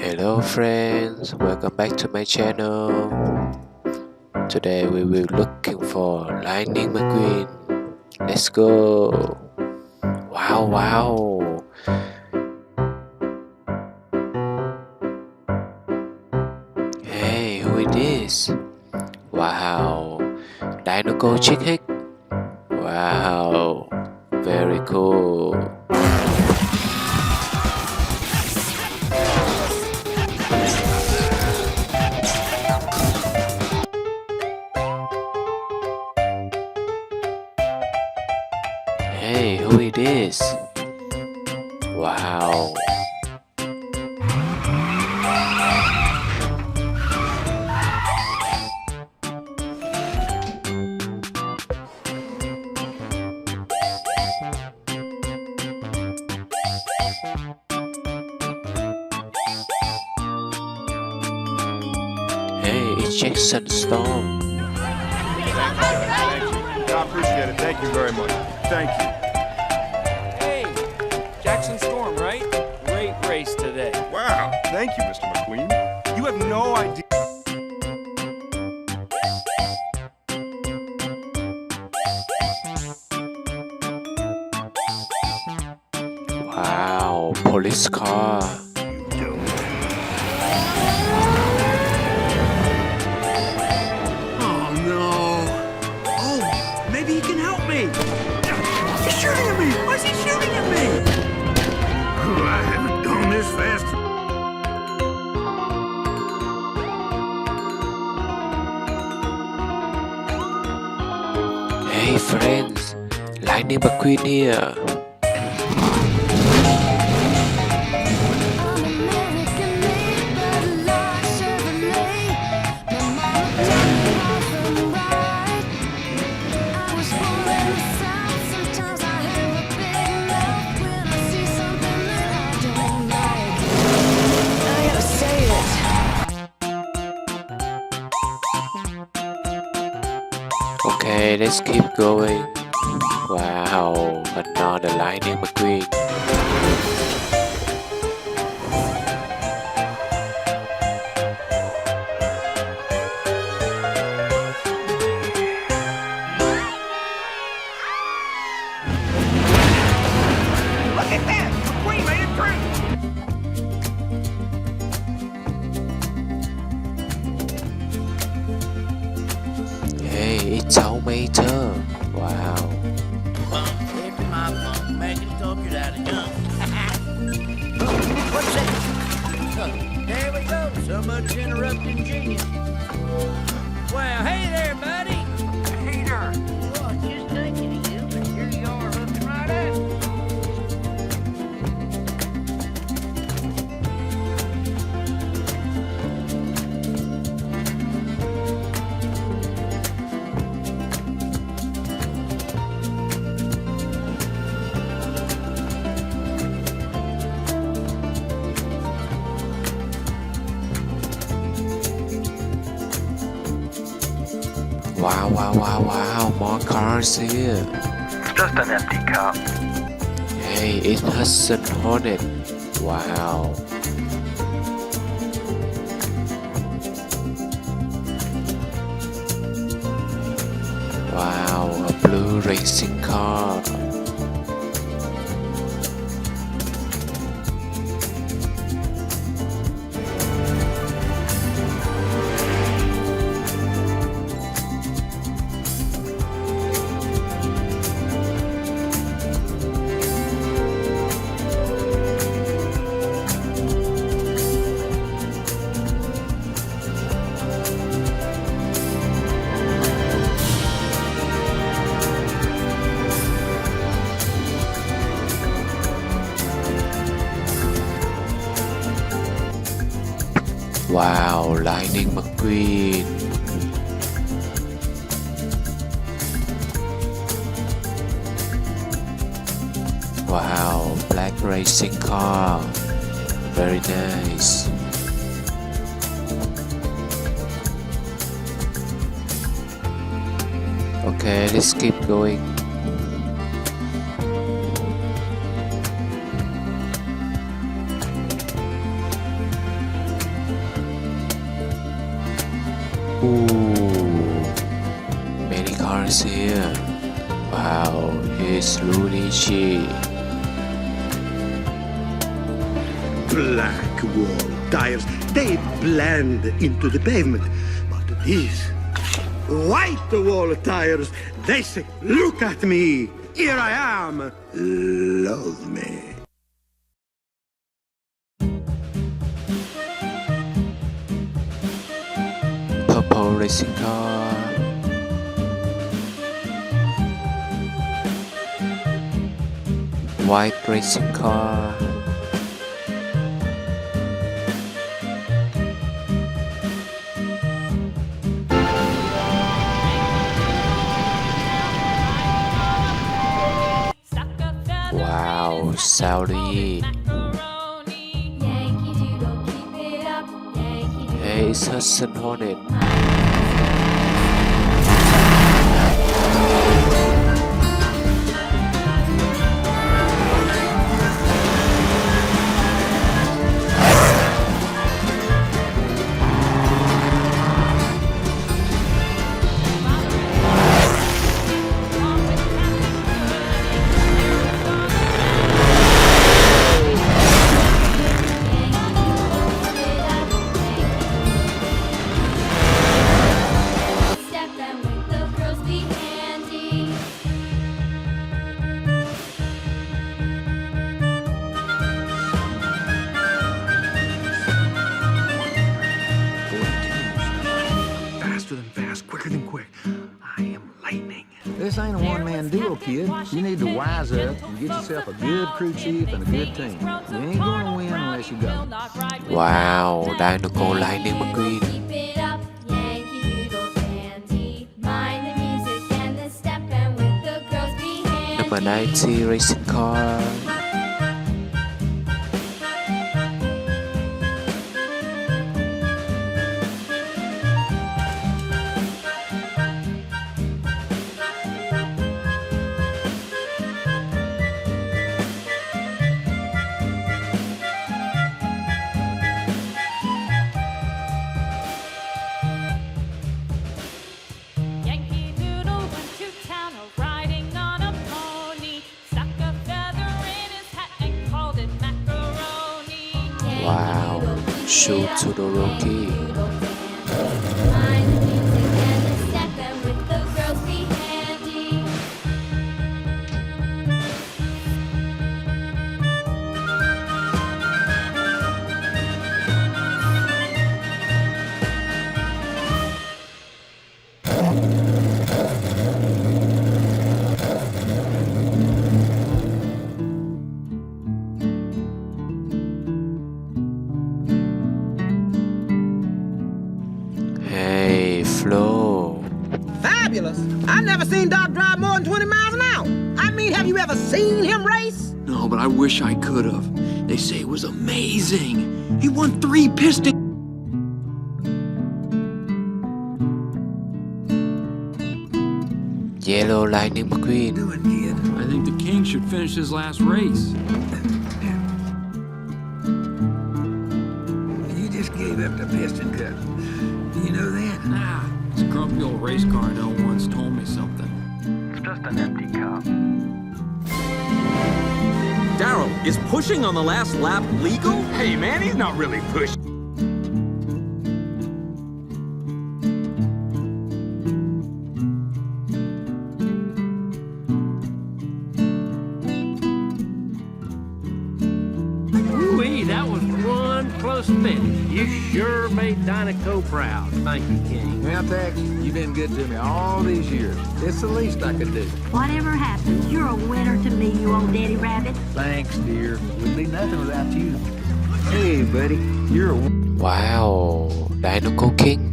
Hello friends, welcome back to my channel. Today we will looking for Lightning McQueen. Let's go. Wow. Hey, who is this? Wow, Dino Chick Hicks. Wow, very cool. Hey, who is this? Wow. Hey, it's Jackson Storm. Thank you. I appreciate it. Thank you very much. Thank you. Hey, Jackson Storm, right? Great race today. Wow. Thank you, Mr. McQueen. You have no idea. Wow, police car. Oh no! Oh, maybe he can help me! He's shooting at me! Why is he shooting at me? I haven't gone this fast. Hey friends, Lightning McQueen here. Okay, let's keep going. Wow, another Lightning McQueen. Look at that! McQueen made it through! Hey, it's Tomato. Wow. After my funk, making talk it out of young. What's that? There we go. Somebody's interrupting genius. Well, hey there, buddy. Hey there! Oh, I was just thinking of you, and here you are looking right at me. Wow, more cars here. Just an empty cup. Hey, it's Hudson Hornet. Wow. Wow, a blue racing car. Wow, Lightning McQueen. Wow, black racing car. Very nice. Okay, let's keep going. Ooh, many cars here. Wow, here's Luigi. Black wall tires, they blend into the pavement. But these white wall tires, they say, look at me, here I am, love me. Purple racing car. White racing car. Wow, Saudi. Hey, it's Hudson Hornet. This ain't a one-man deal, kid. You need to wise up and get yourself a good crew chief and a good team. You ain't gonna win unless you go. Wow, Dinoco Lightning McQueen. Number 90 racing car. Wow, shoot to the rookie. Hey, Flo. Fabulous. I've never seen Doc drive more than 20 miles an hour. I mean, have you ever seen him race? No, but I wish I could have. They say it was amazing. He won 3 Piston. Yellow Lightning McQueen. Doing, kid. I think the king should finish his last race. You just gave up the Piston Cup. You know that? Nah, this grumpy old race car I know once told me something. It's just an empty cup. Darryl, is pushing on the last lap legal? Hey, man, he's not really pushing. That was one close finish. You sure made Dinoco proud. Thank you, King. Well, Tex, you've been good to me all these years. It's the least I could do. Whatever happens, you're a winner to me, you old daddy rabbit. Thanks, dear. We'd be nothing without you. Hey, buddy, you're a... Wow, Dinoco King.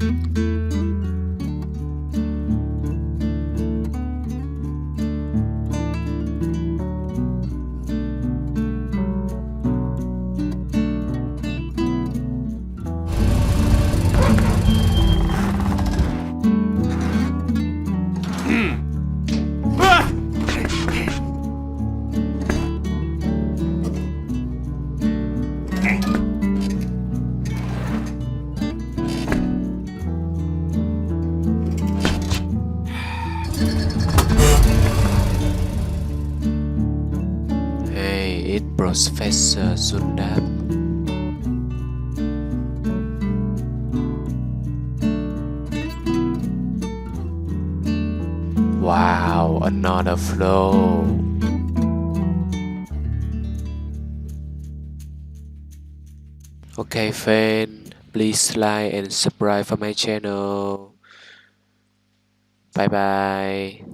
Professor Zundapo. Wow, another flow. Okay, friend, please like and subscribe for my channel. Bye bye.